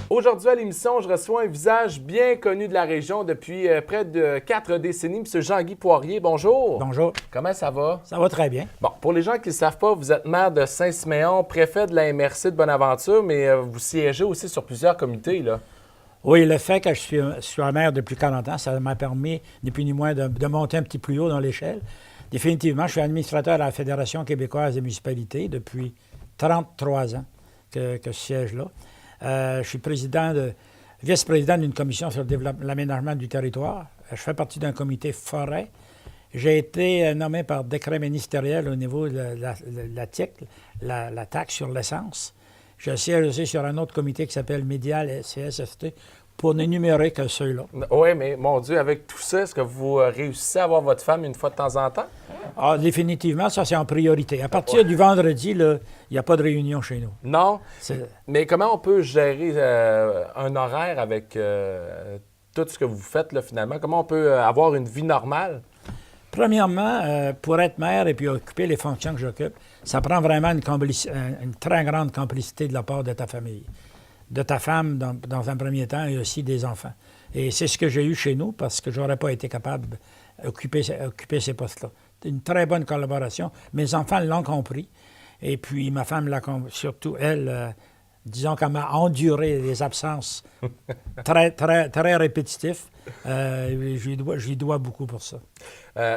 Aujourd'hui à l'émission, je reçois un visage bien connu de la région depuis près de 4 décennies, M. Jean-Guy Poirier. Bonjour. Bonjour. Comment ça va? Ça va très bien. Bon, pour les gens qui ne le savent pas, vous êtes maire de Saint-Siméon, préfet de la MRC de Bonaventure, mais vous siégez aussi sur plusieurs comités, là. Oui, le fait que je sois maire depuis 40 ans, ça m'a permis, ni plus ni moins, de monter un petit plus haut dans l'échelle. Définitivement, je suis administrateur à la Fédération québécoise des municipalités depuis 33 ans que je siège là. Je suis vice-président d'une commission sur l'aménagement du territoire. Je fais partie d'un comité forêt. J'ai été nommé par décret ministériel au niveau de la TIC, la taxe sur l'essence. Je siège aussi sur un autre comité qui s'appelle Médial CSFT pour n'énumérer que ceux-là. Oui, mais mon Dieu, avec tout ça, est-ce que vous réussissez à voir votre femme une fois de temps en temps? Ah, définitivement, ça, c'est en priorité. À partir du vendredi, il n'y a pas de réunion chez nous. Non? Mais comment on peut gérer un horaire avec tout ce que vous faites, là, finalement? Comment on peut avoir une vie normale? Premièrement, pour être maire et puis occuper les fonctions que j'occupe, ça prend vraiment une très grande complicité de la part de ta famille, de ta femme dans un premier temps et aussi des enfants. Et c'est ce que j'ai eu chez nous parce que je n'aurais pas été capable d'occuper ces postes-là. Une très bonne collaboration. Mes enfants l'ont compris. Et puis ma femme l'a compris. Surtout elle, disons qu'elle m'a enduré des absences très, très, très répétitives. Je lui dois beaucoup pour ça.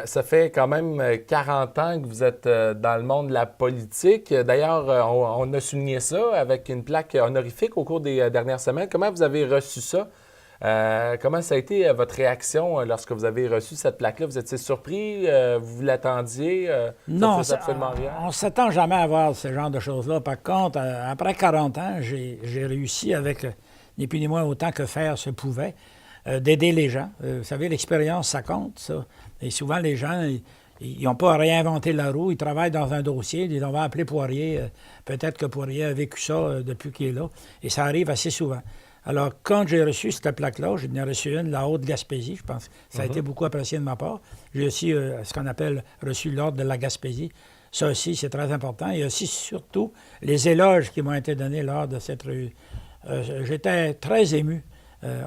Ça fait quand même 40 ans que vous êtes dans le monde de la politique. D'ailleurs, on a souligné ça avec une plaque honorifique au cours des dernières semaines. Comment vous avez reçu ça? Comment ça a été votre réaction lorsque vous avez reçu cette plaque-là? Vous étiez surpris? Vous l'attendiez? Non, absolument rien? On ne s'attend jamais à voir ce genre de choses-là. Par contre, après 40 ans, j'ai réussi avec, ni plus ni moins autant que faire se pouvait, d'aider les gens. Vous savez, l'expérience, ça compte, ça. Et souvent, les gens, ils n'ont pas réinventé la roue. Ils travaillent dans un dossier. Ils disent, on va appeler Poirier. Peut-être que Poirier a vécu ça depuis qu'il est là. Et ça arrive assez souvent. Alors, quand j'ai reçu cette plaque-là, j'en ai reçu une, la Haute-Gaspésie, je pense. Ça a été beaucoup apprécié de ma part. J'ai aussi ce qu'on appelle reçu l'ordre de la Gaspésie. Ça aussi, c'est très important. Et aussi, surtout, les éloges qui m'ont été donnés lors de cette revue. J'étais très ému.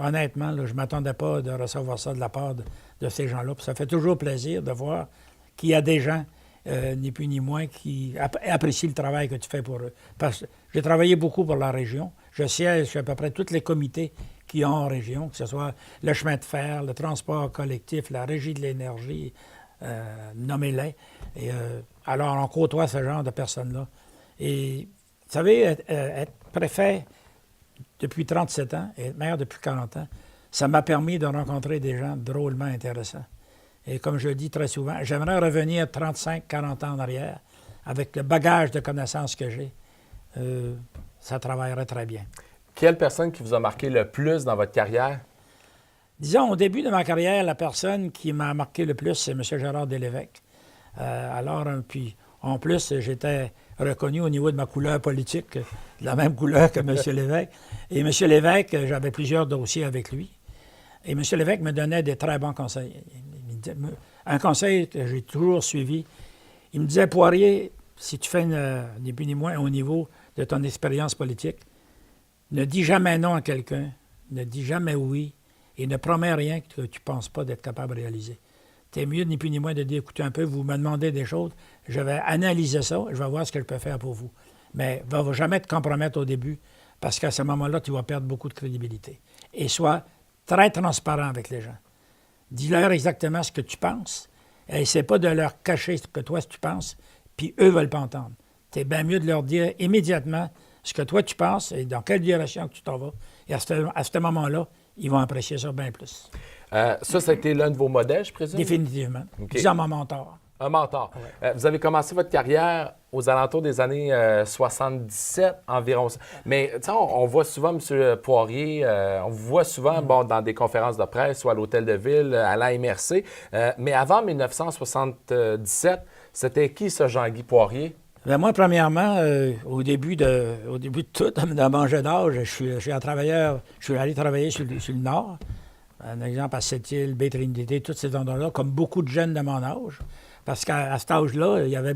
Honnêtement, là, je ne m'attendais pas de recevoir ça de la part de ces gens-là. Puis ça fait toujours plaisir de voir qu'il y a des gens, ni plus ni moins, qui apprécient le travail que tu fais pour eux. Parce que j'ai travaillé beaucoup pour la région. Je siège sur à peu près tous les comités qui ont en région, que ce soit le chemin de fer, le transport collectif, la régie de l'énergie, nommez-les. Et, alors, on côtoie ce genre de personnes-là. Et, vous savez, être préfet depuis 37 ans et être maire depuis 40 ans, ça m'a permis de rencontrer des gens drôlement intéressants. Et comme je le dis très souvent, j'aimerais revenir 35-40 ans en arrière avec le bagage de connaissances que j'ai. Ça travaillerait très bien. Quelle personne qui vous a marqué le plus dans votre carrière? Disons, au début de ma carrière, la personne qui m'a marqué le plus, c'est M. Gérard Delévesque. Puis, en plus, j'étais reconnu au niveau de ma couleur politique, de la même couleur que M. Lévesque. Et M. Lévesque, j'avais plusieurs dossiers avec lui. Et M. Lévesque me donnait des très bons conseils. Un conseil que j'ai toujours suivi, il me disait, Poirier, si tu fais ni plus ni moins au niveau de ton expérience politique, ne dis jamais non à quelqu'un, ne dis jamais oui, et ne promets rien que tu ne penses pas d'être capable de réaliser. C'est mieux, ni plus ni moins, de dire, écoutez un peu, vous me demandez des choses, je vais analyser ça, je vais voir ce que je peux faire pour vous. Mais ne va jamais te compromettre au début, parce qu'à ce moment-là, tu vas perdre beaucoup de crédibilité. Et sois très transparent avec les gens. Dis-leur exactement ce que tu penses, et essaie pas de leur cacher ce que toi tu penses, puis eux ne veulent pas entendre. C'est bien mieux de leur dire immédiatement ce que toi tu penses et dans quelle direction que tu t'en vas. Et à ce moment-là, ils vont apprécier ça bien plus. Ça a été l'un de vos modèles, je présume? Définitivement. Okay. Disons mon mentor. Un mentor. Ouais. Vous avez commencé votre carrière aux alentours des années 77 environ. Mais on voit souvent M. Poirier, on vous voit souvent dans des conférences de presse, soit à l'Hôtel de Ville, à la MRC. Mais avant 1977, c'était qui ce Jean-Guy Poirier? Bien, moi, premièrement, au début de tout, dans mon jeune âge, je suis allé travailler sur le Nord. Un exemple à Sept-Îles, Baie-Trinité, tous ces endroits-là, comme beaucoup de jeunes de mon âge. Parce qu'à cet âge-là, il y avait...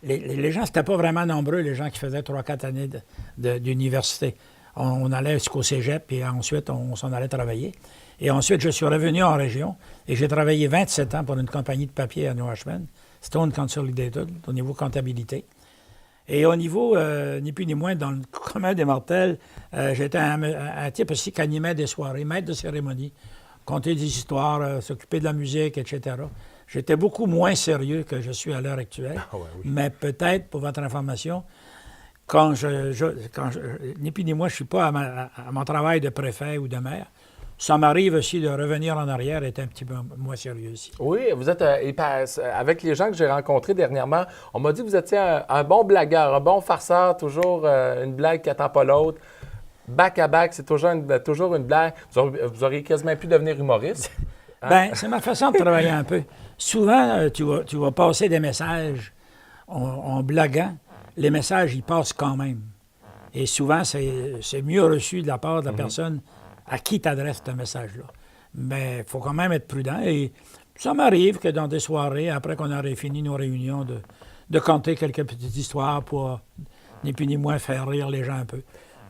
Les gens, c'était pas vraiment nombreux, les gens qui faisaient 3-4 années d'université. On allait jusqu'au cégep, et ensuite, on s'en allait travailler. Et ensuite, je suis revenu en région, et j'ai travaillé 27 ans pour une compagnie de papier à New Ashman, Stone Consolidated, au niveau comptabilité. Et au niveau, ni plus ni moins, dans le commun des mortels, j'étais un type aussi qui animait des soirées, maître de cérémonie, conter des histoires, s'occuper de la musique, etc. J'étais beaucoup moins sérieux que je suis à l'heure actuelle. Ah ouais, oui. Mais peut-être, pour votre information, ni plus ni moins, je ne suis pas à mon travail de préfet ou de maire. Ça m'arrive aussi de revenir en arrière et être un petit peu moins sérieux aussi. Oui, vous êtes, avec les gens que j'ai rencontrés dernièrement, on m'a dit que vous étiez un bon blagueur, un bon farceur, toujours une blague qui n'attend pas l'autre. Back à back, c'est toujours une blague. Vous auriez quasiment pu devenir humoriste. Hein? Bien, c'est ma façon de travailler un peu. Souvent, tu vas passer des messages en blaguant. Les messages, ils passent quand même. Et souvent, c'est mieux reçu de la part de la personne à qui tu adresses ce message-là. Mais il faut quand même être prudent. Et ça m'arrive que dans des soirées, après qu'on aurait fini nos réunions, de conter quelques petites histoires pour, ni plus ni moins, faire rire les gens un peu.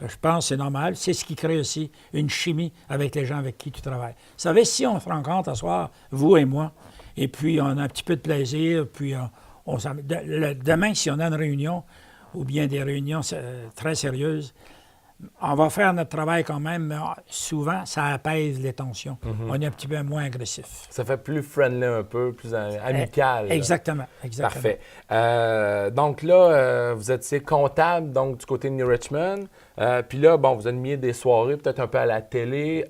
Je pense que c'est normal. C'est ce qui crée aussi une chimie avec les gens avec qui tu travailles. Vous savez, si on se rencontre à soir, vous et moi, et puis on a un petit peu de plaisir, puis demain, si on a une réunion, ou bien des réunions très sérieuses, on va faire notre travail quand même, mais souvent, ça apaise les tensions. On est un petit peu moins agressif. Ça fait plus friendly un peu, plus amical. Exactement. Parfait. Donc là, vous étiez comptable donc, du côté de New Richmond. Puis là, bon, vous animez des soirées, peut-être un peu à la télé.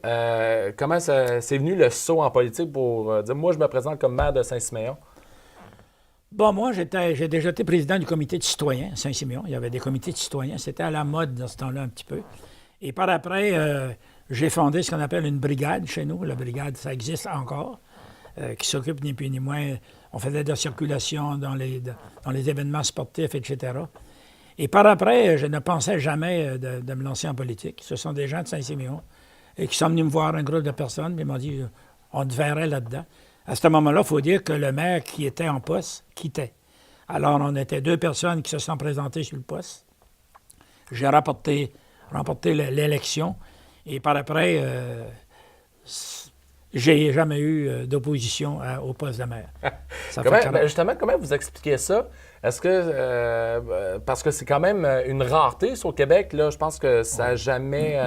Comment c'est venu le saut en politique pour dire, moi, je me présente comme maire de Saint-Siméon? Bon, moi, j'ai déjà été président du comité de citoyens à Saint-Siméon. Il y avait des comités de citoyens. C'était à la mode dans ce temps-là un petit peu. Et par après, j'ai fondé ce qu'on appelle une brigade chez nous. La brigade, ça existe encore, qui s'occupe ni plus ni moins. On faisait de la circulation dans les événements sportifs, etc. Et par après, je ne pensais jamais de me lancer en politique. Ce sont des gens de Saint-Siméon et qui sont venus me voir, un groupe de personnes, mais ils m'ont dit on te verrait là-dedans. À ce moment-là, il faut dire que le maire qui était en poste quittait. Alors, on était 2 personnes qui se sont présentées sur le poste. J'ai remporté l'élection. Et par après, j'ai jamais eu d'opposition au poste de maire. Justement, comment vous expliquez ça? Est-ce que, parce que c'est quand même une rareté sur Québec, là, je pense que ça n'a jamais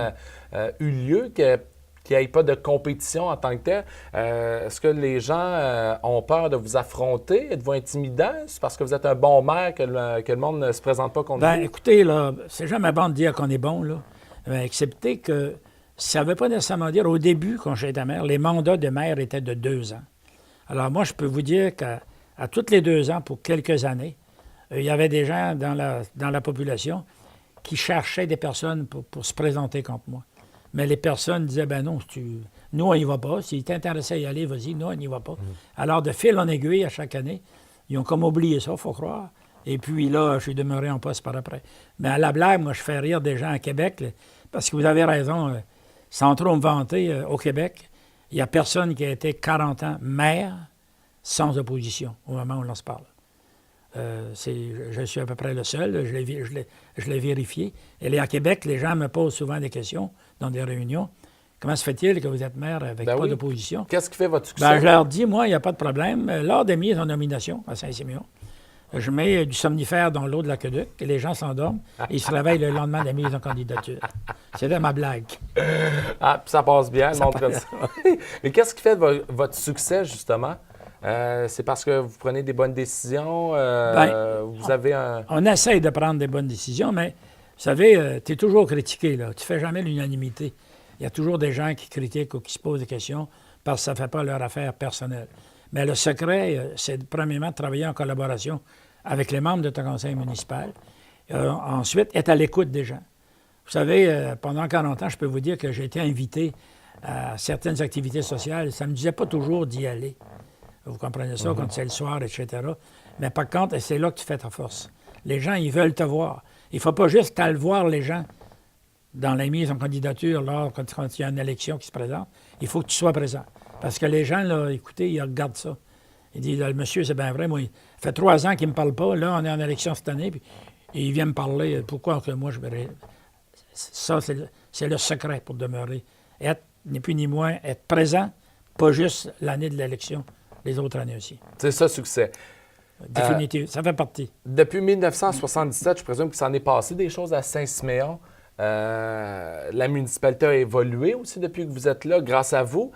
eu lieu, qu'il n'y ait pas de compétition en tant que tel. Est-ce que les gens ont peur de vous affronter? Êtes-vous intimidant? C'est parce que vous êtes un bon maire que le monde ne se présente pas contre vous? Écoutez, là, c'est jamais bon de dire qu'on est bon, là. Excepté que ça ne veut pas nécessairement dire, au début, quand j'étais maire, les mandats de maire étaient de 2 ans. Alors moi, je peux vous dire qu'à tous les 2 ans, pour quelques années, il y avait des gens dans la population qui cherchaient des personnes pour se présenter contre moi. Mais les personnes disaient, ben non, nous, on n'y va pas. Si tu t'intéressais à y aller, vas-y, nous, on n'y va pas. Alors, de fil en aiguille, à chaque année, ils ont comme oublié ça, il faut croire. Et puis là, je suis demeuré en poste par après. Mais à la blague, moi, je fais rire des gens à Québec, là, parce que vous avez raison, sans trop me vanter, au Québec, il n'y a personne qui a été 40 ans maire sans opposition, au moment où l'on se parle. Je suis à peu près le seul, je l'ai vérifié. Et à Québec, les gens me posent souvent des questions dans des réunions. Comment se fait-il que vous êtes maire avec pas d'opposition? Qu'est-ce qui fait votre succès? Je leur dis, moi, il n'y a pas de problème. Lors des mises en nomination à Saint-Siméon, je mets du somnifère dans l'eau de l'aqueduc et les gens s'endorment et ils se réveillent le lendemain de la mise en candidature. C'était ma blague. Ah, puis ça passe bien, montre ça. Mais qu'est-ce qui fait votre succès, justement? C'est parce que vous prenez des bonnes décisions? Vous avez un... On essaye de prendre des bonnes décisions, mais vous savez, tu es toujours critiqué, là. Tu ne fais jamais l'unanimité. Il y a toujours des gens qui critiquent ou qui se posent des questions parce que ça ne fait pas leur affaire personnelle. Mais le secret, c'est premièrement de travailler en collaboration avec les membres de ton conseil municipal. Ensuite, être à l'écoute des gens. Vous savez, pendant 40 ans, je peux vous dire que j'ai été invité à certaines activités sociales. Ça ne me disait pas toujours d'y aller. Vous comprenez ça, quand c'est le soir, etc. Mais par contre, c'est là que tu fais ta force. Les gens, ils veulent te voir. Il ne faut pas juste aller voir les gens dans les mises en candidature, quand il y a une élection qui se présente. Il faut que tu sois présent. Parce que les gens, là, écoutez, ils regardent ça. Ils disent, le monsieur, c'est bien vrai, moi, il fait 3 ans qu'il ne me parle pas. Là, on est en élection cette année, puis il vient me parler. Pourquoi que moi, je verrais... Ça, C'est le secret pour demeurer. Être, ni plus ni moins, être présent, pas juste l'année de l'élection, les autres années aussi. C'est ça, succès. Définitivement, ça fait partie. Depuis 1977, je présume que ça en est passé des choses à Saint-Siméon. La municipalité a évolué aussi depuis que vous êtes là, grâce à vous.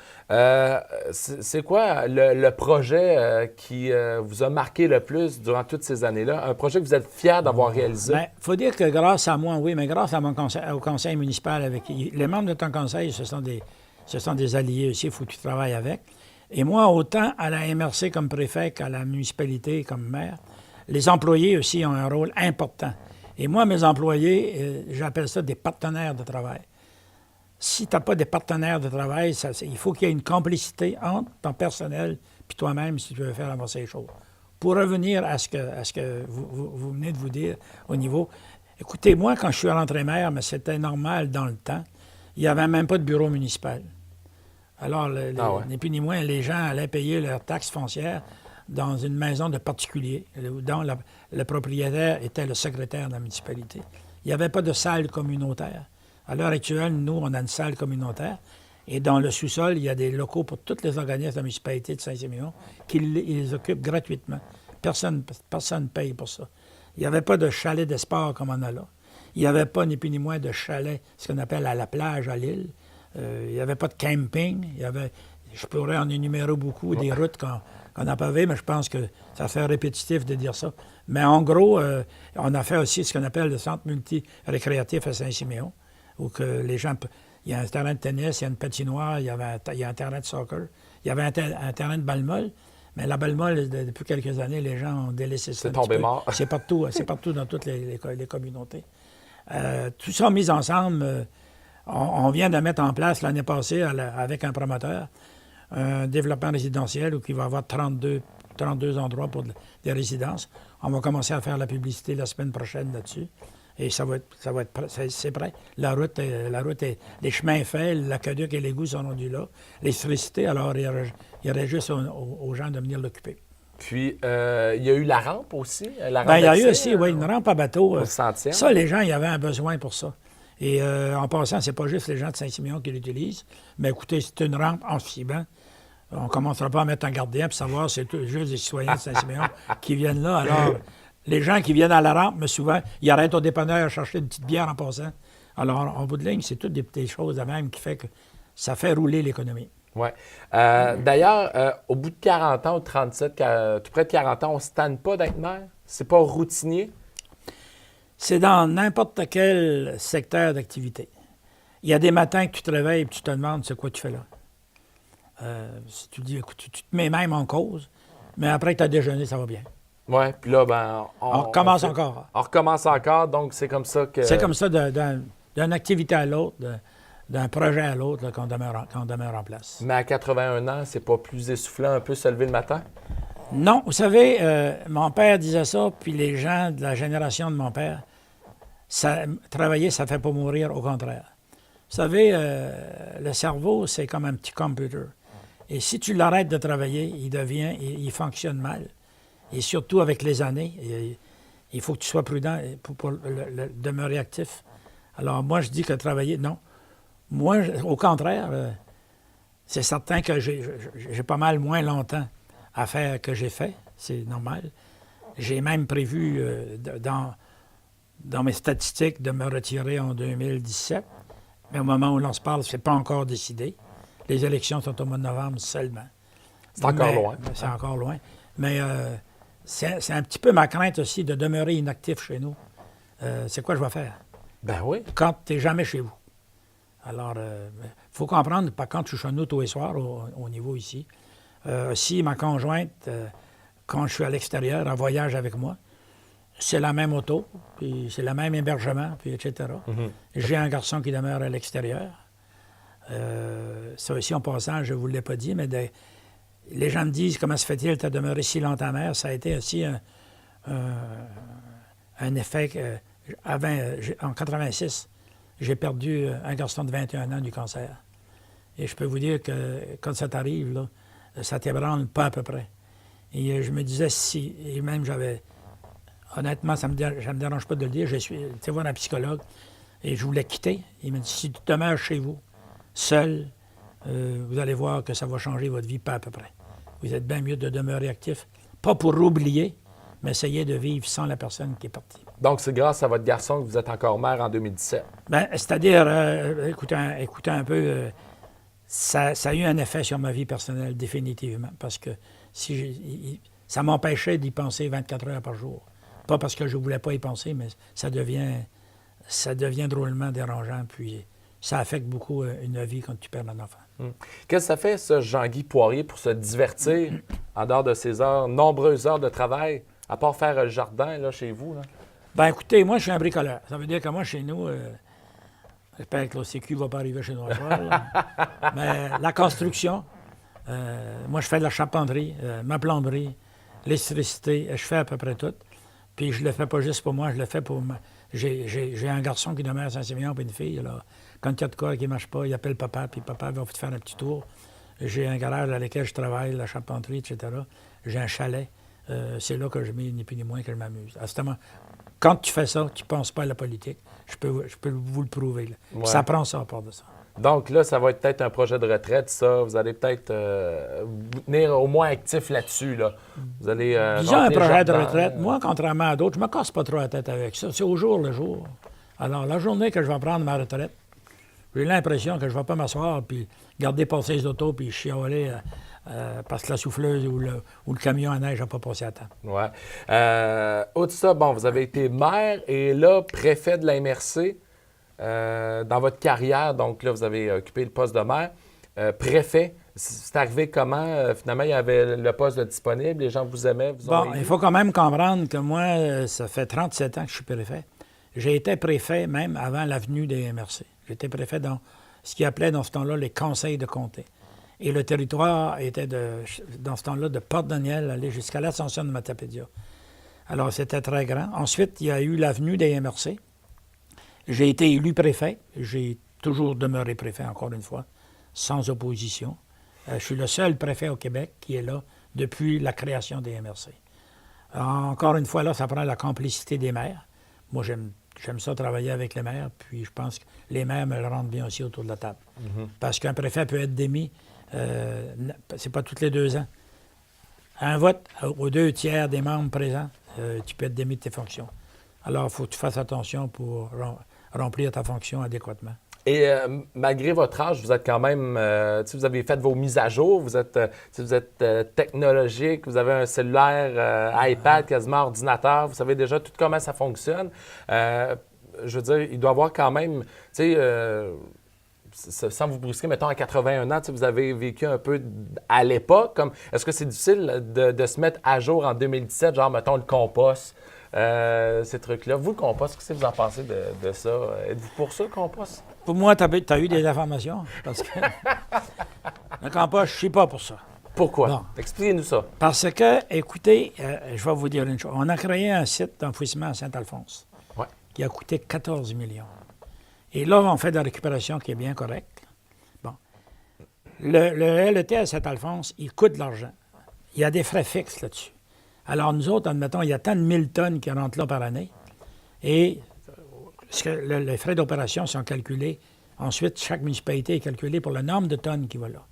C'est quoi le projet qui vous a marqué le plus durant toutes ces années-là? Un projet que vous êtes fier d'avoir réalisé? Il faut dire que grâce à moi, oui, mais grâce à au conseil municipal, les membres de ton conseil, ce sont des alliés aussi, il faut que tu travailles avec. Et moi, autant à la MRC comme préfet qu'à la municipalité comme maire, les employés aussi ont un rôle important. Et moi, mes employés, j'appelle ça des partenaires de travail. Si tu n'as pas des partenaires de travail, il faut qu'il y ait une complicité entre ton personnel et toi-même si tu veux faire avancer les choses. Pour revenir à ce que vous venez de vous dire au niveau... Écoutez, moi, quand je suis rentré maire, mais c'était normal dans le temps, il n'y avait même pas de bureau municipal. Alors, ni plus ni moins, les gens allaient payer leurs taxes foncières dans une maison de particulier, dont le propriétaire était le secrétaire de la municipalité. Il n'y avait pas de salle communautaire. À l'heure actuelle, nous, on a une salle communautaire, et dans le sous-sol, il y a des locaux pour tous les organismes de la municipalité de Saint-Siméon qui les occupent gratuitement. Personne ne paye pour ça. Il n'y avait pas de chalet de sport comme on a là. Il n'y avait pas, ni plus ni moins, de chalet, ce qu'on appelle à la plage, à l'île. Il n'y avait pas de camping. Je pourrais en énumérer beaucoup des routes qu'on a pavées, mais je pense que ça fait répétitif de dire ça. Mais en gros, on a fait aussi ce qu'on appelle le centre multi-récréatif à Saint-Siméon, où que les gens... Il y a un terrain de tennis, il y a une patinoire, il y a un terrain de soccer, il y avait un terrain de balle molle, mais la balle molle, depuis quelques années, les gens ont délaissé ça. C'est tombé mort. C'est partout dans toutes les communautés. Tout ça mis ensemble... On vient de mettre en place l'année passée, avec un promoteur, un développement résidentiel où il va y avoir 32 endroits pour des résidences. On va commencer à faire la publicité la semaine prochaine là-dessus. Et c'est prêt. La route est, les chemins faits, l'aqueduc et l'égout sont rendus là. L'électricité, alors il y aurait juste aux gens de venir l'occuper. Puis, il y a eu la rampe aussi. La rampe il y a eu aussi, une rampe à bateau. Au 100e. Ça, les gens, il y avait un besoin pour ça. Et en passant, c'est pas juste les gens de Saint-Siméon qui l'utilisent, mais écoutez, c'est une rampe en fibrant. On ne commencera pas à mettre un gardien pour savoir si c'est juste des citoyens de Saint-Siméon qui viennent là. Alors, les gens qui viennent à la rampe, mais souvent, ils arrêtent au dépanneur chercher une petite bière en passant. Alors, en bout de ligne, c'est toutes des choses de même qui fait que ça fait rouler l'économie. Oui. D'ailleurs, au bout de 40 ans ou 37, tout près de 40 ans, on ne se tanne pas d'être maire? C'est pas routinier? C'est dans n'importe quel secteur d'activité. Il y a des matins que tu te réveilles et tu te demandes c'est quoi tu fais là. Si tu dis, écoute, tu te mets même en cause, mais après que tu as déjeuné, ça va bien. Oui, puis là, on recommence encore. On recommence encore, donc c'est comme ça que... C'est comme ça d'une activité à l'autre, d'un projet à l'autre qu'on demeure en place. Mais à 81 ans, c'est pas plus essoufflant un peu se lever le matin? Non, vous savez, mon père disait ça, puis les gens de la génération de mon père, travailler, ça ne fait pas mourir, au contraire. Vous savez, le cerveau, c'est comme un petit computer. Et si tu l'arrêtes de travailler, il fonctionne mal. Et surtout avec les années, il faut que tu sois prudent pour demeurer actif. Alors moi, je dis que travailler, non. Moi, au contraire, c'est certain que j'ai pas mal moins longtemps à faire que j'ai fait, c'est normal. J'ai même prévu dans mes statistiques de me retirer en 2017, mais au moment où l'on se parle, c'est pas encore décidé. Les élections sont au mois de novembre seulement. C'est encore loin. C'est encore loin. Mais c'est un petit peu ma crainte aussi de demeurer inactif chez nous. C'est quoi je vais faire? Ben oui. Quand tu n'es jamais chez vous. Alors, il faut comprendre, par contre, je suis chez nous tous les soirs au niveau ici. Si ma conjointe, quand je suis à l'extérieur, en voyage avec moi, c'est la même auto, puis c'est le même hébergement, puis etc. Mm-hmm. J'ai un garçon qui demeure à l'extérieur. Ça aussi, en passant, je ne vous l'ai pas dit, mais les gens me disent comment se fait-il de demeurer si longtemps mère. Ça a été aussi un effet. En 86, j'ai perdu un garçon de 21 ans du cancer. Et je peux vous dire que quand ça t'arrive, là, ça t'ébranle pas à peu près. Et je me disais, si, et même honnêtement, ça me dérange pas de le dire, je suis, tu sais, voir un psychologue, Et je voulais quitter. Il m'a dit, si tu demeures chez vous, seul, vous allez voir que ça va changer votre vie, pas à peu près. Vous êtes bien mieux de demeurer actif, pas pour oublier, mais essayer de vivre sans la personne qui est partie. Donc, c'est grâce à votre garçon que vous êtes encore mère en 2017. Bien, c'est-à-dire, écoutez un peu, ça a eu un effet sur ma vie personnelle, définitivement, parce que ça m'empêchait d'y penser 24 heures par jour. Pas parce que je ne voulais pas y penser, mais ça devient drôlement dérangeant, puis ça affecte beaucoup une vie quand tu perds un enfant. Qu'est-ce que ça fait, ça, Jean-Guy Poirier, pour se divertir en dehors de ses nombreuses heures de travail, à part faire le jardin, là, chez vous? Là? Bien, écoutez, moi, je suis un bricoleur. Ça veut dire que moi, chez nous, j'espère que l'OCQ ne va pas arriver chez nous encore, mais la construction, moi, je fais de la charpenterie, ma plomberie, l'électricité, je fais à peu près tout. Puis je le fais pas juste pour moi, je le fais pour... J'ai un garçon qui demeure à Saint-Séméon, puis une fille, là. Quand il y a de quoi qui ne marche pas, il appelle papa, puis papa va faire un petit tour. J'ai un garage dans lequel je travaille, la charpenterie, etc. J'ai un chalet. C'est là que je mets ni plus ni moins que je m'amuse. À ce moment, quand tu fais ça, tu ne penses pas à la politique. Je peux vous le prouver. Là. Ouais. Ça prend ça à part de ça. Donc là, ça va être peut-être un projet de retraite, ça. Vous allez peut-être vous tenir au moins actif là-dessus. Là. Vous allez. Disons un projet de retraite. Moi, contrairement à d'autres, je ne me casse pas trop la tête avec ça. C'est au jour le jour. Alors, la journée que je vais prendre ma retraite, j'ai l'impression que je ne vais pas m'asseoir puis garder passer les autos puis chialer parce que la souffleuse ou le camion à neige n'a pas passé à temps. Oui. Au-delà de ça, bon, vous avez été maire et là, préfet de la MRC. Dans votre carrière, donc là, vous avez occupé le poste de maire. Préfet, c'est arrivé comment? Finalement, il y avait le poste de disponible, les gens vous aimaient, vous ont il faut quand même comprendre que moi, ça fait 37 ans que je suis préfet. J'ai été préfet même avant l'avenue des MRC. J'étais préfet dans ce qu'ils appelaient dans ce temps-là les conseils de comté. Et le territoire était, dans ce temps-là, de Port-Daniel, aller jusqu'à l'Ascension de Matapédia. Alors, c'était très grand. Ensuite, il y a eu l'avenue des MRC. J'ai été élu préfet. J'ai toujours demeuré préfet, encore une fois, sans opposition. Je suis le seul préfet au Québec qui est là depuis la création des MRC. Encore une fois, là, ça prend la complicité des maires. Moi, j'aime ça travailler avec les maires, puis je pense que les maires me le rendent bien aussi autour de la table. Parce qu'un préfet peut être démis, c'est pas tous les 2 ans. Un vote aux 2 tiers des membres présents, tu peux être démis de tes fonctions. Alors, il faut que tu fasses attention pour remplir ta fonction adéquatement. Et malgré votre âge, vous êtes quand même, vous avez fait vos mises à jour, vous êtes technologique, vous avez un cellulaire, iPad, quasiment ordinateur, vous savez déjà tout comment ça fonctionne. Je veux dire, il doit y avoir quand même, sans vous brusquer, mettons à 81 ans, vous avez vécu un peu à l'époque. Est-ce que c'est difficile de se mettre à jour en 2017, genre, mettons, le compost? Ces trucs-là. Vous, le compost, qu'est-ce que vous en pensez de ça? Êtes-vous pour ça, le compost? Pour moi, tu as eu des informations. Parce que le compost, je ne suis pas pour ça. Pourquoi? Bon. Expliquez-nous ça. Parce que, écoutez, je vais vous dire une chose. On a créé un site d'enfouissement à Saint-Alphonse qui a coûté 14 millions. Et là, on fait de la récupération qui est bien correcte. Bon. Le LET à Saint-Alphonse, il coûte de l'argent. Il y a des frais fixes là-dessus. Alors, nous autres, admettons, il y a tant de 1000 tonnes qui rentrent là par année. Et les frais d'opération sont calculés. Ensuite, chaque municipalité est calculée pour le nombre de tonnes qui va là.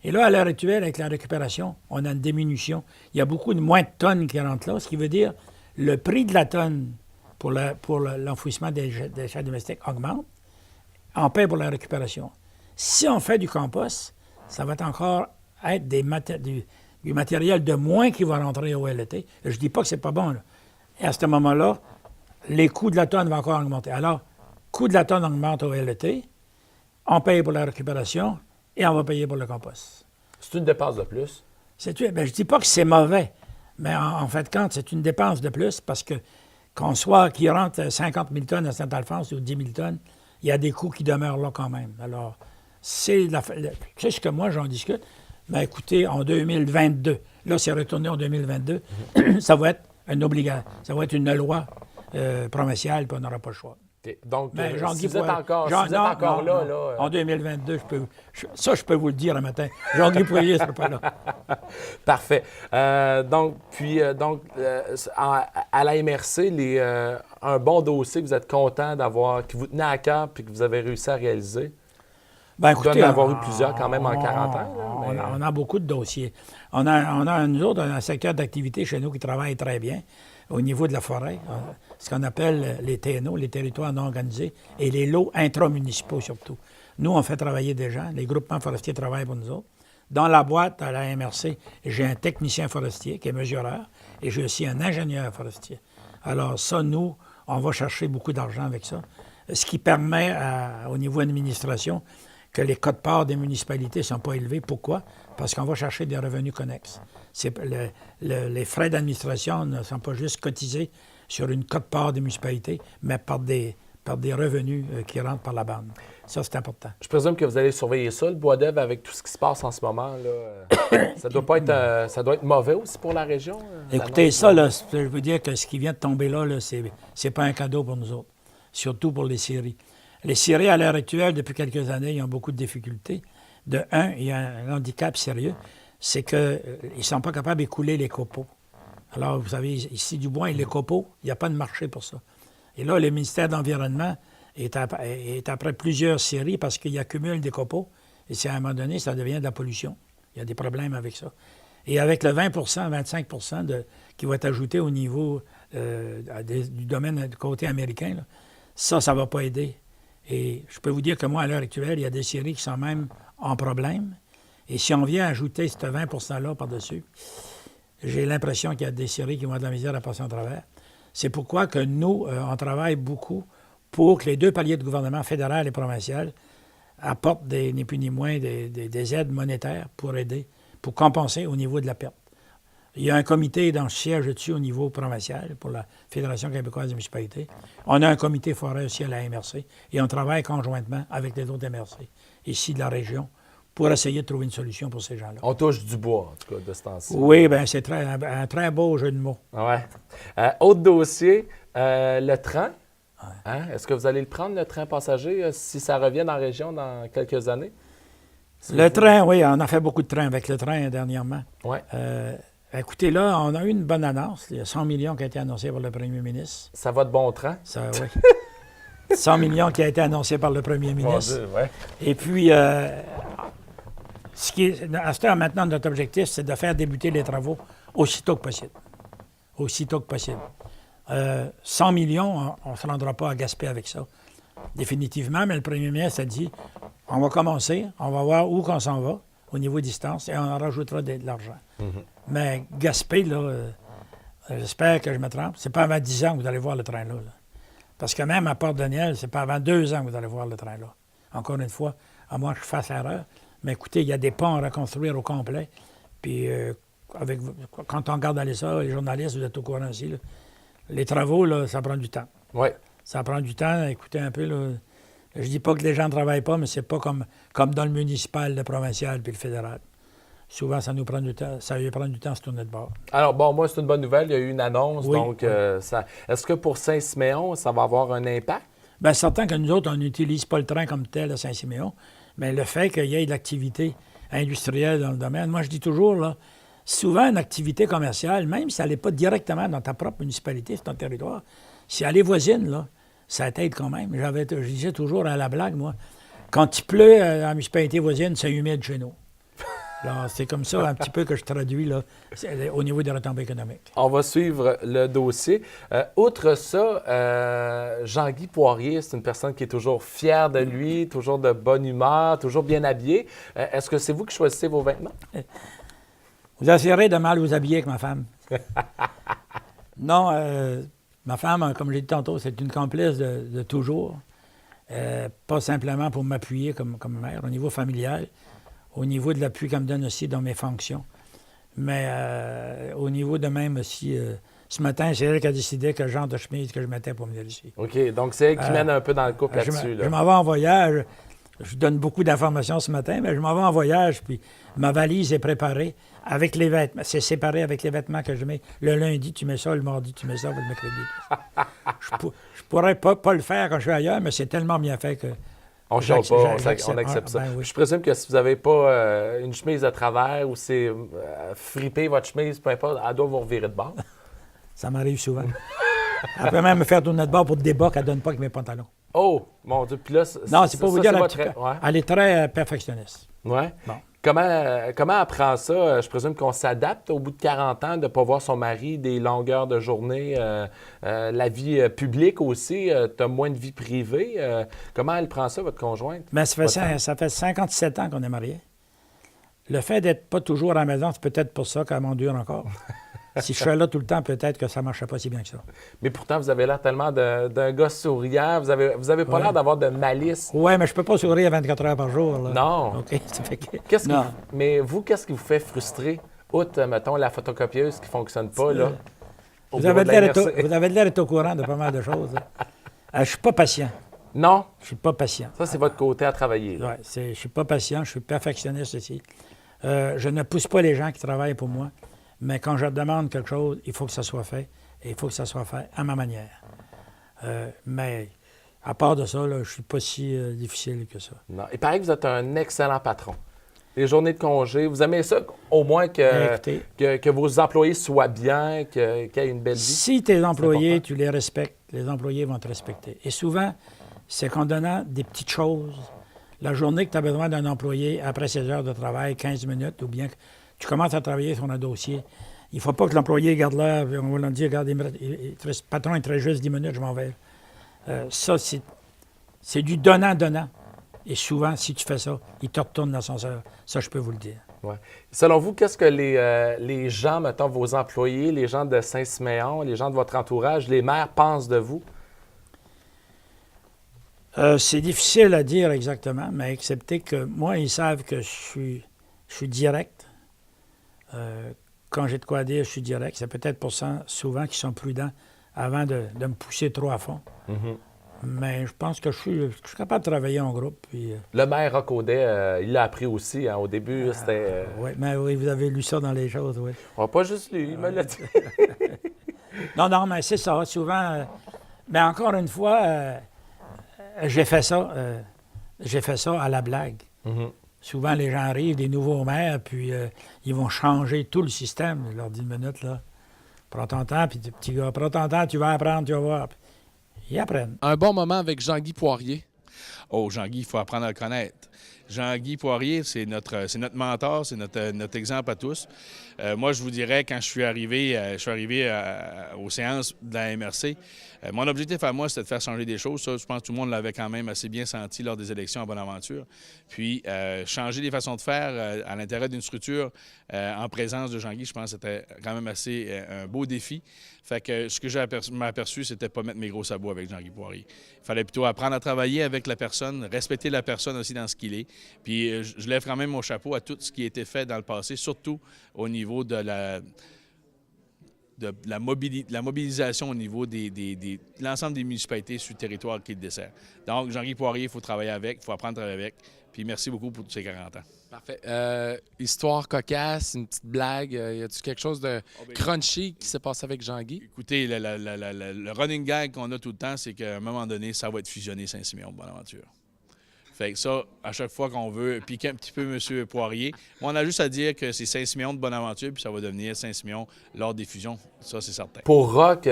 Et là, à l'heure actuelle, avec la récupération, on a une diminution. Il y a beaucoup de moins de tonnes qui rentrent là, ce qui veut dire le prix de la tonne pour l'enfouissement des déchets domestiques augmente. On paie pour la récupération. Si on fait du compost, ça va encore être du matériel de moins qui va rentrer au LET. Je ne dis pas que c'est pas bon, là. Et à ce moment-là, les coûts de la tonne vont encore augmenter. Alors, coût de la tonne augmente au LET, on paye pour la récupération et on va payer pour le compost. C'est une dépense de plus? Je ne dis pas que c'est mauvais, mais en fait, quand c'est une dépense de plus, parce que qu'il rentre 50 000 tonnes à Saint-Alphonse ou 10 000 tonnes, il y a des coûts qui demeurent là quand même. Alors, c'est ce que moi, j'en discute. Mais écoutez, en 2022, là, c'est retourné en 2022, ça va être une obligation, ça va être une loi provinciale, puis on n'aura pas le choix. OK. Donc, Mais Jean-Guy si vous êtes Poirier- encore, Jean- si vous êtes non, encore non, là, non. là, En 2022, je peux vous le dire un matin. Jean-Guy Poirier ne sera pas là. parfait. À la MRC, un bon dossier que vous êtes content d'avoir, qui vous tenait à cœur puis que vous avez réussi à réaliser. Ben, Vous devez en avoir eu plusieurs quand même en 40 ans. Là, mais- On a beaucoup de dossiers. On a, nous autres, un secteur d'activité chez nous qui travaille très bien au niveau de la forêt, ce qu'on appelle les TNO, les territoires non organisés, et les lots intramunicipaux surtout. Nous, on fait travailler des gens. Les groupements forestiers travaillent pour nous autres. Dans la boîte à la MRC, j'ai un technicien forestier qui est mesureur et j'ai aussi un ingénieur forestier. Alors ça, nous, on va chercher beaucoup d'argent avec ça, ce qui permet au niveau administration que les quotes-parts des municipalités ne sont pas élevés. Pourquoi? Parce qu'on va chercher des revenus connexes. Les frais d'administration ne sont pas juste cotisés sur une quote-part des municipalités, mais par des revenus qui rentrent par la bande. Ça, c'est important. Je présume que vous allez surveiller ça, le bois d'Ève, avec tout ce qui se passe en ce moment. Là. Ça doit être mauvais aussi pour la région. Écoutez, ça, là, je veux dire que ce qui vient de tomber là, c'est pas un cadeau pour nous autres, surtout pour les scieries. Les scieries, à l'heure actuelle, depuis quelques années, ils ont beaucoup de difficultés. De un, il y a un handicap sérieux, c'est qu'ils ne sont pas capables d'écouler les copeaux. Alors, vous savez, ici, du bois et les copeaux, il n'y a pas de marché pour ça. Et là, le ministère de l'Environnement est après plusieurs scieries parce qu'il accumule des copeaux. Et si à un moment donné, ça devient de la pollution. Il y a des problèmes avec ça. Et avec le 20 25 qui va être ajouté au niveau du domaine du côté américain, là, ça ne va pas aider. Et je peux vous dire que moi, à l'heure actuelle, il y a des scieries qui sont même en problème. Et si on vient ajouter ce 20 %-là par-dessus, j'ai l'impression qu'il y a des scieries qui vont avoir de la misère à passer en travers. C'est pourquoi que nous, on travaille beaucoup pour que les deux paliers de gouvernement, fédéral et provincial, apportent ni plus ni moins des aides monétaires pour aider, pour compenser au niveau de la perte. Il y a un comité dont je siège dessus au niveau provincial pour la Fédération québécoise des municipalités. On a un comité forêt aussi à la MRC et on travaille conjointement avec les autres MRC ici de la région pour essayer de trouver une solution pour ces gens-là. On touche du bois, en tout cas, de ce temps-ci. Oui, bien, c'est un très beau jeu de mots. Ouais. Autre dossier, le train. Hein? Est-ce que vous allez le prendre, le train passager, si ça revient dans la région dans quelques années? Le train, oui, on a fait beaucoup de trains avec le train dernièrement. Oui. Écoutez, là, on a eu une bonne annonce. Il y a 100 millions qui a été annoncé par le premier ministre. Ça va de bon train? Ça, oui. 100 millions qui a été annoncé par le premier ministre. Bon Dieu, ouais. Et puis, à ce temps, maintenant, notre objectif, c'est de faire débuter les travaux aussitôt que possible. Aussitôt que possible. 100 millions, on ne se rendra pas à Gaspé avec ça, définitivement, mais le premier ministre a dit, on va commencer, on va voir où qu'on s'en va au niveau distance et on en rajoutera de l'argent. Mais Gaspé, là, j'espère que je me trompe, c'est pas avant 10 ans que vous allez voir le train là. Parce que même à Port-Daniel, c'est pas avant 2 ans que vous allez voir le train là. Encore une fois, à moins que je fasse erreur. Mais écoutez, il y a des ponts à reconstruire au complet. Puis, quand on regarde aller ça, les journalistes, vous êtes au courant aussi, là, les travaux, là, ça prend du temps. Oui. Ça prend du temps. Écoutez un peu, là, je dis pas que les gens ne travaillent pas, mais c'est pas comme dans le municipal, le provincial puis le fédéral. Souvent, ça nous prend du temps. Ça lui prend du temps à se tourner de bord. Alors, bon, moi, c'est une bonne nouvelle. Il y a eu une annonce. Oui, donc, est-ce que pour Saint-Siméon, ça va avoir un impact? Bien, certain que nous autres, on n'utilise pas le train comme tel à Saint-Siméon, mais le fait qu'il y ait de l'activité industrielle dans le domaine, moi, je dis toujours, là, souvent, une activité commerciale, même si elle n'est pas directement dans ta propre municipalité, sur ton territoire, si elle est voisine, là, ça t'aide quand même. Je disais toujours à la blague, moi, quand il pleut à la municipalité voisine, c'est humide chez nous. Alors, c'est comme ça un petit peu que je traduis là, au niveau des retombées économiques. On va suivre le dossier. Outre ça, Jean-Guy Poirier, c'est une personne qui est toujours fière de lui, toujours de bonne humeur, toujours bien habillé. Est-ce que c'est vous qui choisissez vos vêtements? Vous essayerez de mal vous habiller avec ma femme. Non, ma femme, comme j'ai dit tantôt, c'est une complice de toujours. Pas simplement pour m'appuyer comme mère, au niveau familial, au niveau de l'appui qu'elle me donne aussi dans mes fonctions. Mais au niveau de même aussi, ce matin, c'est elle qui a décidé quel genre de chemise que je mettais pour venir ici. OK, donc c'est elle qui mène un peu dans le couple là-dessus. Je m'en vais en voyage. je donne beaucoup d'informations ce matin, mais je m'en vais en voyage, puis ma valise est préparée avec les vêtements. C'est séparé avec les vêtements que je mets. Le lundi, tu mets ça, le mardi, tu mets ça, le mercredi. Je pourrais pas le faire quand je suis ailleurs, mais c'est tellement bien fait que... On ne change pas, on accepte ça. Ben oui. Je présume que si vous n'avez pas une chemise à travers ou c'est friper votre chemise, peu importe, elle doit vous revirer de bord. Ça m'arrive souvent. Elle peut même me faire tourner de bord pour des bas qu'elle ne donne pas avec mes pantalons. Oh, mon Dieu. Puis là, Non, c'est pas vous dire la votre... petite... Ouais. Elle est très perfectionniste. Ouais. Bon. Comment elle prend ça? Je présume qu'on s'adapte au bout de 40 ans de ne pas voir son mari, des longueurs de journée, la vie publique aussi, tu as moins de vie privée. Comment elle prend ça, votre conjointe? Mais ça fait 57 ans qu'on est mariés. Le fait d'être pas toujours à la maison, c'est peut-être pour ça qu'elle m'endure encore. Si je suis là tout le temps, peut-être que ça ne marchait pas si bien que ça. Mais pourtant, vous avez l'air tellement d'un gars souriant. Vous avez pas l'air d'avoir de malice. Oui, mais je peux pas sourire 24 heures par jour. Là. Non. OK, ça fait que... Mais vous, qu'est-ce qui vous fait frustrer? Outre, mettons, la photocopieuse qui ne fonctionne pas, là. Vous avez de l'air d'être au courant de pas mal de choses. Je suis pas patient. Non? Je suis pas patient. Ça, c'est votre côté à travailler. Oui, je suis pas patient, je suis perfectionniste aussi. Je ne pousse pas les gens qui travaillent pour moi. Mais quand je demande quelque chose, il faut que ça soit fait. Et il faut que ça soit fait à ma manière. Mais à part de ça, là, je ne suis pas si difficile que ça. Non. Il paraît que vous êtes un excellent patron. Les journées de congé, vous aimez ça au moins que vos employés soient bien, qu'ils aient une belle vie? Si tes employés, tu les respectes, les employés vont te respecter. Et souvent, c'est qu'en donnant des petites choses, la journée que tu as besoin d'un employé, après 16 heures de travail, 15 minutes, ou bien que tu commences à travailler sur un dossier, il ne faut pas que l'employé garde là, on va leur dire, regarde, patron, il te reste juste 10 minutes, je m'en vais. Ça, c'est du donnant-donnant. Et souvent, si tu fais ça, il te retourne l'ascenseur. Ça, je peux vous le dire. Ouais. Selon vous, qu'est-ce que les gens, mettons, vos employés, les gens de Saint-Siméon, les gens de votre entourage, les maires pensent de vous? C'est difficile à dire exactement, mais excepté que moi, ils savent que je suis direct. Quand j'ai de quoi dire, je suis direct. C'est peut-être pour ça, souvent, qu'ils sont prudents avant de me pousser trop à fond. Mm-hmm. Mais je pense que je suis capable de travailler en groupe. Puis, le maire Roch Audet, il l'a appris aussi. Hein, au début, c'était... Oui, mais oui, vous avez lu ça dans les choses, oui. Pas juste lui, il me l'a dit. Non, mais c'est ça. Souvent... mais encore une fois, j'ai fait ça à la blague. Mm-hmm. Souvent, les gens arrivent, des nouveaux maires, puis ils vont changer tout le système. Je leur dis une minute, là. Prends ton temps, puis petit gars, prends ton temps, tu vas apprendre, tu vas voir. Puis, ils apprennent. Un bon moment avec Jean-Guy Poirier. Oh, Jean-Guy, il faut apprendre à le connaître. Jean-Guy Poirier, c'est notre mentor, c'est notre exemple à tous. Moi, je vous dirais, quand je suis arrivé aux séances de la MRC, mon objectif à moi, c'était de faire changer des choses. Ça, je pense que tout le monde l'avait quand même assez bien senti lors des élections à Bonaventure. Puis, changer les façons de faire à l'intérieur d'une structure en présence de Jean-Guy, je pense que c'était quand même assez un beau défi. Fait que ce que j'ai aperçu, c'était de pas mettre mes gros sabots avec Jean-Guy Poirier. Il fallait plutôt apprendre à travailler avec la personne, respecter la personne aussi dans ce qu'il est. Puis je lève quand même mon chapeau à tout ce qui a été fait dans le passé, surtout au niveau de la mobilisation au niveau de l'ensemble des municipalités sur le territoire qu'il dessert. Donc, Jean-Guy Poirier, il faut travailler avec, il faut apprendre à travailler avec. Puis merci beaucoup pour tous ces 40 ans. Parfait. Histoire cocasse, une petite blague. Y a-t-il quelque chose de crunchy qui s'est passé avec Jean-Guy? Écoutez, le running gag qu'on a tout le temps, c'est qu'à un moment donné, ça va être fusionné Saint-Siméon de Bonaventure. Fait que ça, à chaque fois qu'on veut piquer un petit peu M. Poirier, on a juste à dire que c'est Saint-Siméon de Bonaventure, puis ça va devenir Saint-Siméon lors des fusions. Ça, c'est certain. Pour Roch,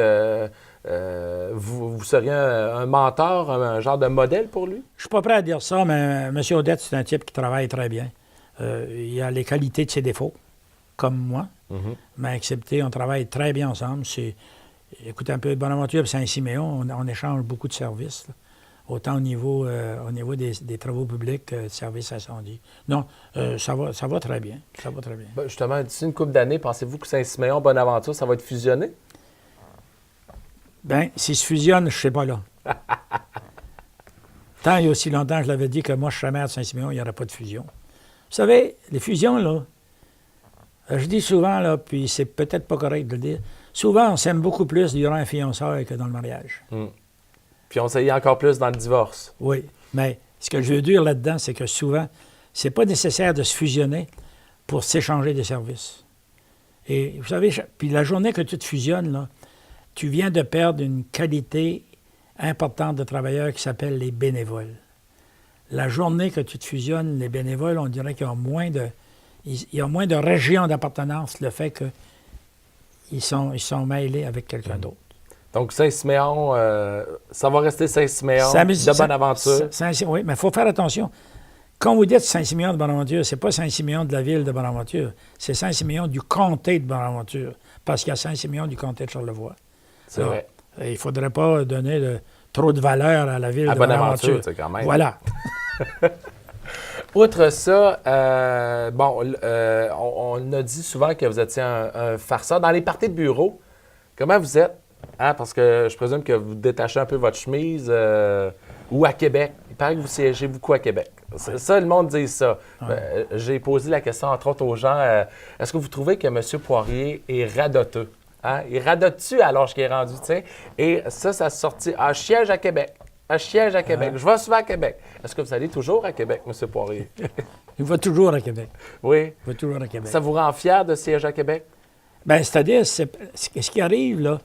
vous seriez un mentor, un genre de modèle pour lui? Je suis pas prêt à dire ça, mais M. Audet, c'est un type qui travaille très bien. Il a les qualités de ses défauts, comme moi, mais excepté, on travaille très bien ensemble. Écoutez, un peu de Bonaventure et Saint-Siméon, on échange beaucoup de services, là. Autant au niveau des travaux publics que de services incendie. Non, ça va très bien. Ça va très bien. Ben, justement, d'ici une couple d'années, pensez-vous que Saint-Siméon, Bonaventure, ça va être fusionné? Bien, s'ils se fusionnent, je ne sais pas là. Tant et aussi longtemps, je l'avais dit que moi, je serais maire de Saint-Siméon, il n'y aurait pas de fusion. Vous savez, les fusions, là, je dis souvent, là, puis c'est peut-être pas correct de le dire, souvent, on s'aime beaucoup plus durant un fiançailles que dans le mariage. Puis on s'aille encore plus dans le divorce. Oui, mais Ce que je veux dire là-dedans, c'est que souvent, c'est pas nécessaire de se fusionner pour s'échanger des services. Et vous savez, puis la journée que tu te fusionnes, là, tu viens de perdre une qualité importante de travailleurs qui s'appelle les bénévoles. La journée que tu te fusionnes, les bénévoles, on dirait qu'il y a moins de régions d'appartenance, le fait qu'ils sont mêlés avec quelqu'un d'autre. Donc, Saint-Siméon, ça va rester Saint-Siméon de Bonaventure. Oui, mais il faut faire attention. Quand vous dites Saint-Siméon de Bonaventure, c'est pas Saint-Siméon de la ville de Bonaventure, c'est Saint-Siméon du comté de Bonaventure, parce qu'il y a Saint-Siméon du comté de Charlevoix. C'est vrai. Il ne faudrait pas donner trop de valeur à la ville de Bonaventure. Quand même. Voilà. Outre ça, on a dit souvent que vous étiez un farceur. Dans les parties de bureau, comment vous êtes? Hein, parce que je présume que vous détachez un peu votre chemise. Ou à Québec. Il paraît que vous siégez beaucoup à Québec. Ça, le monde dit ça. J'ai posé la question, entre autres, aux gens. Est-ce que vous trouvez que M. Poirier est radoteux? Hein? Il radote-tu à l'âge qu'il est rendu? T'sais? Et ça a sorti. Ah, je siège à Québec. Ah, je siège à Québec. Je vais souvent à Québec. Est-ce que vous allez toujours à Québec, M. Poirier? Il va toujours à Québec. Oui. Il va toujours à Québec. Ça vous rend fier de siéger à Québec? Bien, c'est-à-dire, ce qui arrive, là,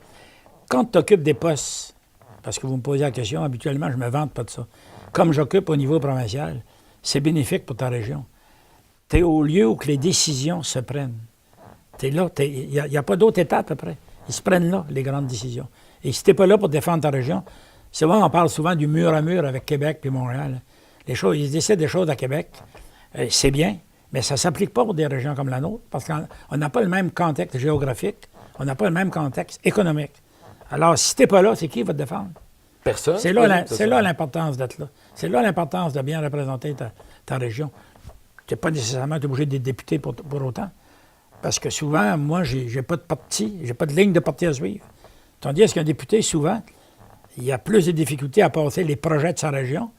quand tu occupes des postes, parce que vous me posez la question, habituellement, je ne me vante pas de ça. Comme j'occupe au niveau provincial, c'est bénéfique pour ta région. Tu es au lieu où que les décisions se prennent. Tu es là, il n'y a pas d'autre étape après. Ils se prennent là, les grandes décisions. Et si tu n'es pas là pour défendre ta région, c'est vrai, on parle souvent du mur à mur avec Québec puis Montréal. Ils décident des choses à Québec, c'est bien, mais ça ne s'applique pas pour des régions comme la nôtre, parce qu'on n'a pas le même contexte géographique, on n'a pas le même contexte économique. Alors, si tu n'es pas là, c'est qui va te défendre? Personne. C'est là l'importance d'être là. C'est là l'importance de bien représenter ta région. Tu n'es pas nécessairement obligé d'être député pour autant. Parce que souvent, moi, j'ai pas de parti, j'ai pas de ligne de parti à suivre. Tandis qu'un député, souvent, il a plus de difficultés à passer les projets de sa région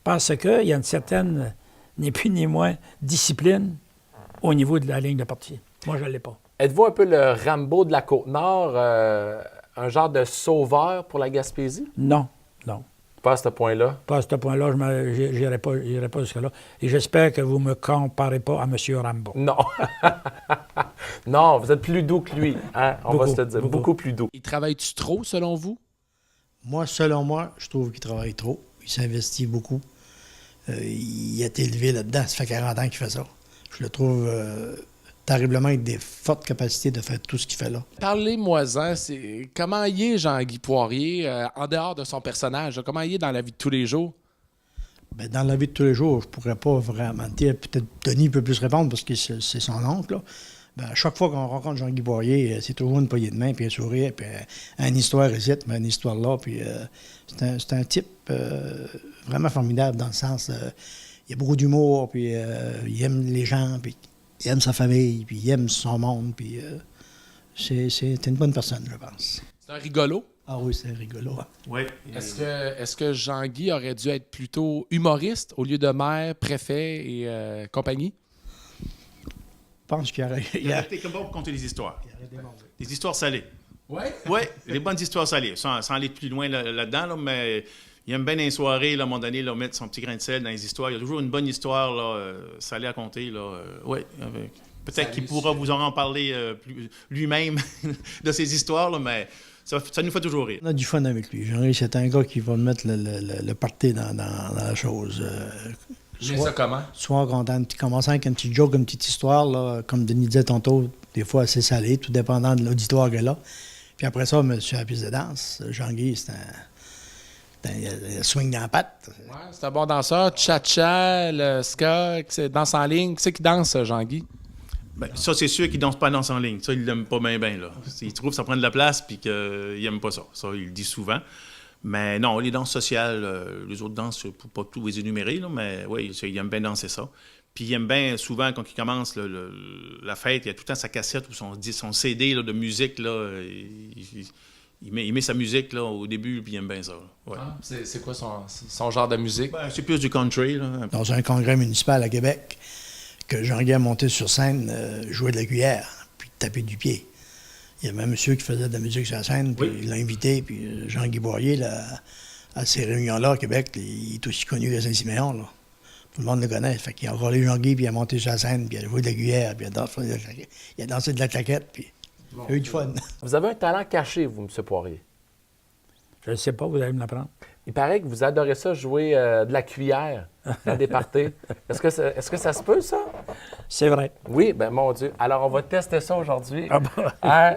parce qu'il y a une certaine, ni plus ni moins, discipline au niveau de la ligne de parti. Moi, je ne l'ai pas. Êtes-vous un peu le Rambo de la Côte-Nord, un genre de sauveur pour la Gaspésie? Non. Pas à ce point-là? Pas à ce point-là, je n'irai pas jusque-là. Et j'espère que vous ne me comparez pas à M. Rambo. Non. Non, vous êtes plus doux que lui. Hein? On va se le dire. Beaucoup plus doux. Il travaille-tu trop, selon vous? Moi, selon moi, je trouve qu'il travaille trop. Il s'investit beaucoup. Il a été élevé là-dedans. Ça fait 40 ans qu'il fait ça. Je le trouve terriblement avec des fortes capacités de faire tout ce qu'il fait là. Parlez-moi-en. Comment il est, Jean-Guy Poirier, en dehors de son personnage? Là? Comment il est dans la vie de tous les jours? Bien, dans la vie de tous les jours, je pourrais pas vraiment dire. Peut-être Denis peut plus répondre parce que c'est son oncle. Là. Bien, à chaque fois qu'on rencontre Jean-Guy Poirier, c'est toujours une poignée de main, puis un sourire, puis une histoire ici, mais une histoire là. Puis c'est un type vraiment formidable dans le sens... il a beaucoup d'humour, puis il aime les gens, puis il aime sa famille, puis il aime son monde, puis c'est une bonne personne, je pense. C'est un rigolo? Ah oui, c'est rigolo. Oui. Est-ce que Jean-Guy aurait dû être plutôt humoriste au lieu de maire, préfet et compagnie? Je pense qu'il aurait... Il a été comme bon pour compter des histoires. Des histoires salées. Oui? Oui, les bonnes histoires salées. Sans aller plus loin là-dedans, là, mais il aime bien dans les soirées, là, à un moment donné, là, mettre son petit grain de sel dans les histoires. Il y a toujours une bonne histoire là, salée à compter. Oui, peut-être qu'il pourra vous en parler lui-même de ces histoires, là, mais ça nous fait toujours rire. On a du fun avec lui. Jean-Guy, c'est un gars qui va mettre le party dans la chose. Ça comment? Soir content. Commençant avec un petit joke, une petite histoire, là, comme Denis disait tantôt, des fois assez salé, tout dépendant de l'auditoire qu'il a. Puis après ça, monsieur à la piste de danse, Jean-Guy, il a swing dans la patte. Ouais, c'est un bon danseur. Cha-cha, le ska, danse en ligne. Qui c'est qui danse, Jean-Guy? Ben, ça, c'est sûr qu'il ne danse pas danse en ligne. Ça, il l'aime pas bien, là. Il trouve que ça prend de la place puis qu'il n'aime pas ça. Ça, il le dit souvent. Mais non, les danses sociales, les autres danses, pour pas tout les énumérer, là, mais oui, il aime bien danser ça. Puis il aime bien, souvent, quand il commence la fête, il y a tout le temps sa cassette ou son CD là, de musique. Là, il met sa musique là, au début, puis il aime bien ça. Ouais. Ah, c'est quoi son genre de musique? Ben, c'est plus du country. Là. Dans un congrès municipal à Québec, que Jean-Guy a monté sur scène, jouait de la cuillère, puis tapait du pied. Il y avait un monsieur qui faisait de la musique sur la scène, puis il l'a invité, puis Jean-Guy Poirier à ces réunions-là, à Québec, il est aussi connu que Saint-Siméon, là. Tout le monde le connaît. Fait qu'il a volé Jean-Guy, puis il a monté sur la scène, puis il a joué de la cuillère, puis il a dansé de la claquette, puis il a eu du fun. Vous avez un talent caché, vous, M. Poirier. Je ne sais pas, vous allez me l'apprendre. Il paraît que vous adorez ça, jouer de la cuillère dans des parties. Est-ce que ça se peut, ça? C'est vrai. Oui, ben mon Dieu. Alors, on va tester ça aujourd'hui. Ah bah. Hein,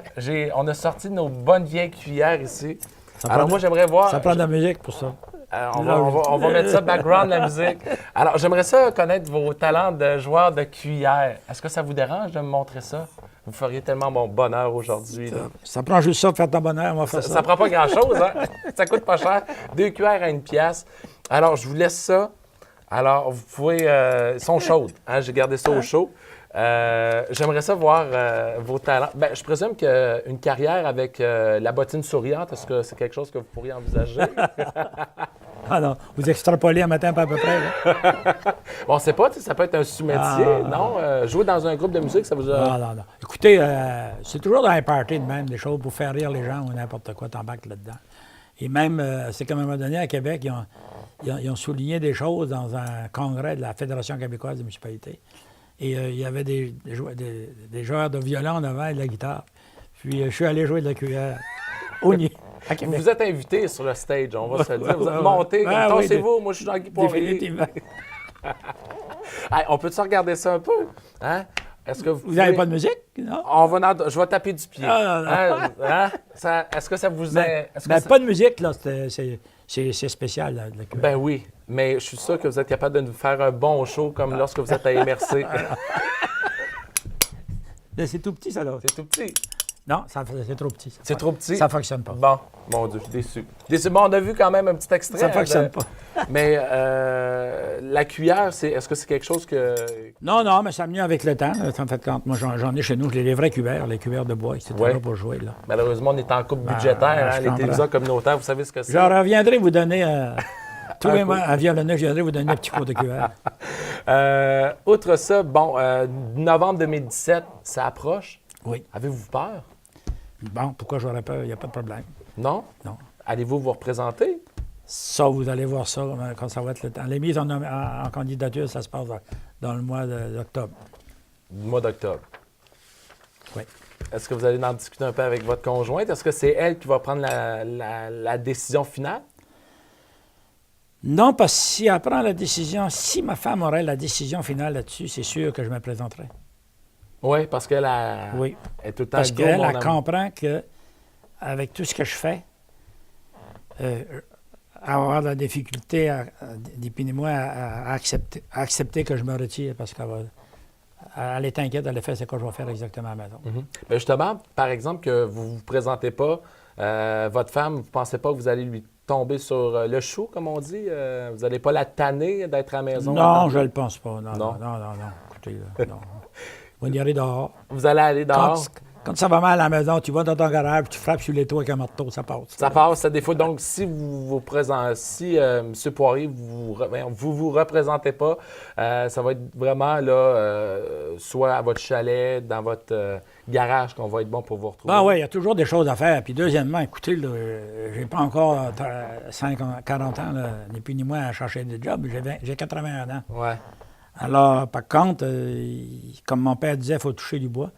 on a sorti nos bonnes vieilles cuillères ici. Ça Alors, prend moi, de- j'aimerais voir... Ça prend de la musique pour ça. On va mettre ça background, la musique. Alors, j'aimerais ça connaître vos talents de joueur de cuillère. Est-ce que ça vous dérange de me montrer ça? Vous feriez tellement mon bonheur aujourd'hui. là. Ça prend juste ça pour faire ton bonheur, on va faire ça. Ça prend pas grand-chose, hein? Ça coûte pas cher. 2 cuillères à 1 pièce. Alors, je vous laisse ça. Alors, vous pouvez... ils sont chaudes. Hein? J'ai gardé ça au chaud. J'aimerais ça voir vos talents. Ben, je présume qu'une carrière avec la bottine souriante, est-ce que c'est quelque chose que vous pourriez envisager? Ah non, vous extrapolez un matin pas à peu près. Là. Bon, on sait pas, tu sais, ça peut être un sous-métier, non? Jouer dans un groupe de musique, ça vous a... Non. Écoutez, c'est toujours dans les parties de même, des choses pour faire rire les gens ou n'importe quoi, t'embarques là-dedans. Et même, c'est comme à un moment donné, à Québec, ils ont souligné des choses dans un congrès de la Fédération québécoise des municipalités. Et il y avait des joueurs de violon en avant et de la guitare. Puis je suis allé jouer de la cuillère au nid, à Québec. Vous êtes invité sur le stage, on va se le dire. Vous êtes monté, Ah, comme oui, tassez-vous, moi je suis Jean-Guy Poirier. Définitivement. Hey, on peut-tu regarder ça un peu? Hein? Est-ce que Vous n'avez pas de musique? Non? Je vais taper du pied. Ah, non. Hein? Est-ce que ça vous est... est-ce que Ben, ça- pas de musique, là, c'est spécial, là, de la cuillère. Ben oui, mais je suis sûr que vous êtes capable de nous faire un bon show comme lorsque vous êtes à MRC. Là, c'est tout petit, ça, là. C'est tout petit. Non, c'est trop petit. C'est trop petit. Ça fonctionne pas. Bon, mon Dieu, je suis déçu. Déçu. Bon, on a vu quand même un petit extrait. Ça fonctionne pas. Mais la cuillère, est-ce que c'est quelque chose que... Non, mais ça a venu avec le temps. Là. En fait, quand moi, j'en ai chez nous, j'ai les vrais cuillères, les cuillères de bois. C'était Ouais. là pour jouer, là. Malheureusement, on est en coupe budgétaire, je les comprends. téléviseurs communautaires, vous savez ce que c'est? Je reviendrai vous donner... Trouvez-moi un violonneux, je viendrai vous donner un petit cours de cuillère. Outre ça, bon, novembre 2017, ça approche. Oui. Avez-vous peur? Bon, pourquoi j'aurais peur? Il n'y a pas de problème. Non? Non. Allez-vous vous représenter? Ça, vous allez voir ça quand ça va être le temps. Les mises en candidature, ça se passe dans le mois d'octobre. Du mois d'octobre. Oui. Est-ce que vous allez en discuter un peu avec votre conjointe? Est-ce que c'est elle qui va prendre la décision finale? Non, parce que si elle prend la décision, si ma femme aurait la décision finale là-dessus, c'est sûr que je me présenterai. Oui, parce qu'elle Oui. est tout le temps Parce go, qu'elle mon elle amour. comprend que avec tout ce que je fais, avoir de la difficulté, moi à accepter que je me retire parce elle est inquiète, elle fait ce que je vais faire exactement à la maison. Mhm. Ben justement, par exemple, que vous ne vous présentez pas, votre femme, vous ne pensez pas que vous allez lui tomber sur le chou, comme on dit? Vous n'allez pas la tanner d'être à la maison? Non, je ne le pense pas. Non. Non. Écoutez, là, non. On va y aller dehors. Vous allez aller dehors? Quand ça va mal à la maison, tu vas dans ton garage, tu frappes sur les toits avec un marteau, ça passe. Ça passe, ça défaut. Donc, si vous vous présentez, si M. Poirier, vous représentez pas, ça va être vraiment là, soit à votre chalet, dans votre garage, qu'on va être bon pour vous retrouver. Ah oui, il y a toujours des choses à faire. Puis deuxièmement, écoutez, j'ai pas encore 40 ans, là, ni plus ni moins, à chercher des jobs. J'ai 81 ans. Ouais. Alors, par contre, comme mon père disait, il faut toucher du bois.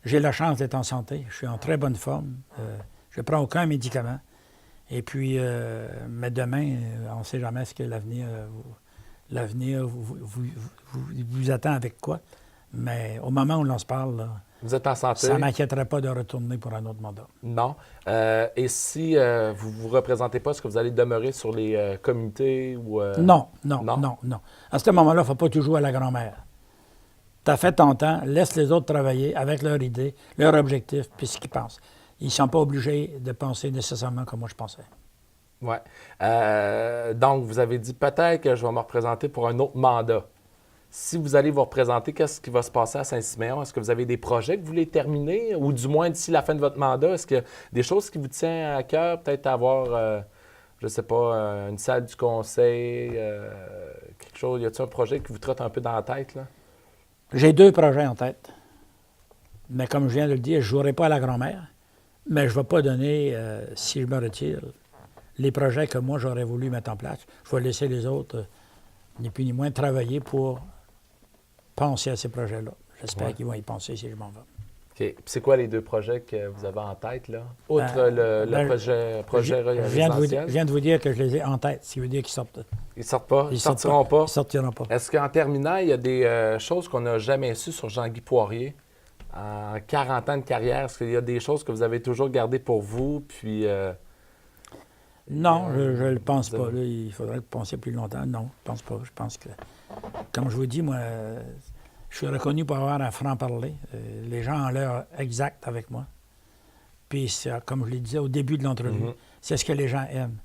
J'ai la chance d'être en santé. Je suis en très bonne forme. Je ne prends aucun médicament. Et puis, mais demain, on ne sait jamais ce que l'avenir vous attend avec quoi. Mais au moment où l'on se parle, là, Vous êtes en santé? ça ne m'inquiéterait pas de retourner pour un autre mandat. Non. Et si vous ne vous représentez pas, est-ce que vous allez demeurer sur les comités ou... Non. Non? À ce moment-là, il ne faut pas tout jouer à la grand-mère. Tu as fait ton temps, laisse les autres travailler avec leurs idées, leurs objectifs, puis ce qu'ils pensent. Ils ne sont pas obligés de penser nécessairement comme moi je pensais. Oui. Donc, vous avez dit peut-être que je vais me représenter pour un autre mandat. Si vous allez vous représenter, qu'est-ce qui va se passer à Saint-Siméon? Est-ce que vous avez des projets que vous voulez terminer? Ou du moins d'ici la fin de votre mandat, est-ce qu'il y a des choses qui vous tiennent à cœur? Peut-être avoir, je ne sais pas, une salle du conseil, quelque chose. Y a-t-il un projet qui vous trotte un peu dans la tête, là? J'ai 2 projets en tête. Mais comme je viens de le dire, je ne jouerai pas à la grand-mère. Mais je ne vais pas donner, si je me retire, les projets que moi, j'aurais voulu mettre en place. Je vais laisser les autres, ni plus ni moins, travailler pour penser à ces projets-là. J'espère qu'ils vont y penser si je m'en vais. OK. Puis c'est quoi les 2 projets que vous avez en tête, là? Outre le projet Je viens résidentiel? de vous dire que je les ai en tête, ce qui veut dire qu'ils sortent. Ils sortent pas? Ils sortent sortiront pas? Ils sortiront pas. Est-ce qu'en terminant, il y a des choses qu'on n'a jamais su sur Jean-Guy Poirier en 40 ans de carrière? Est-ce qu'il y a des choses que vous avez toujours gardées pour vous? Puis, Non, je ne le pense vous pas. avez- Là, il faudrait que vous pensiez plus longtemps. Non, je pense pas. Je pense que, comme je vous dis, moi, je suis reconnu pour avoir un franc-parler. Les gens ont l'air exact avec moi. Puis, comme je le disais au début de l'entrevue, c'est ce que les gens aiment.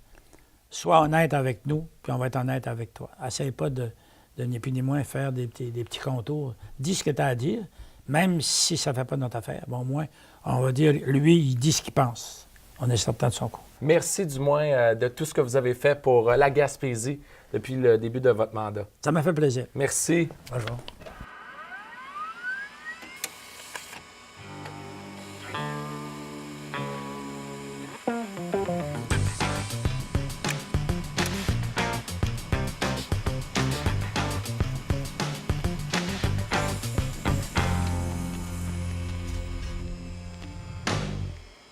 Sois honnête avec nous, puis on va être honnête avec toi. Essaye pas de ni plus ni moins faire des petits contours. Dis ce que tu as à dire, même si ça ne fait pas notre affaire. Bon, au moins, on va dire, lui, il dit ce qu'il pense. On est certain de son coup. merci du moins de tout ce que vous avez fait pour la Gaspésie depuis le début de votre mandat. Ça m'a fait plaisir. Merci. Bonjour.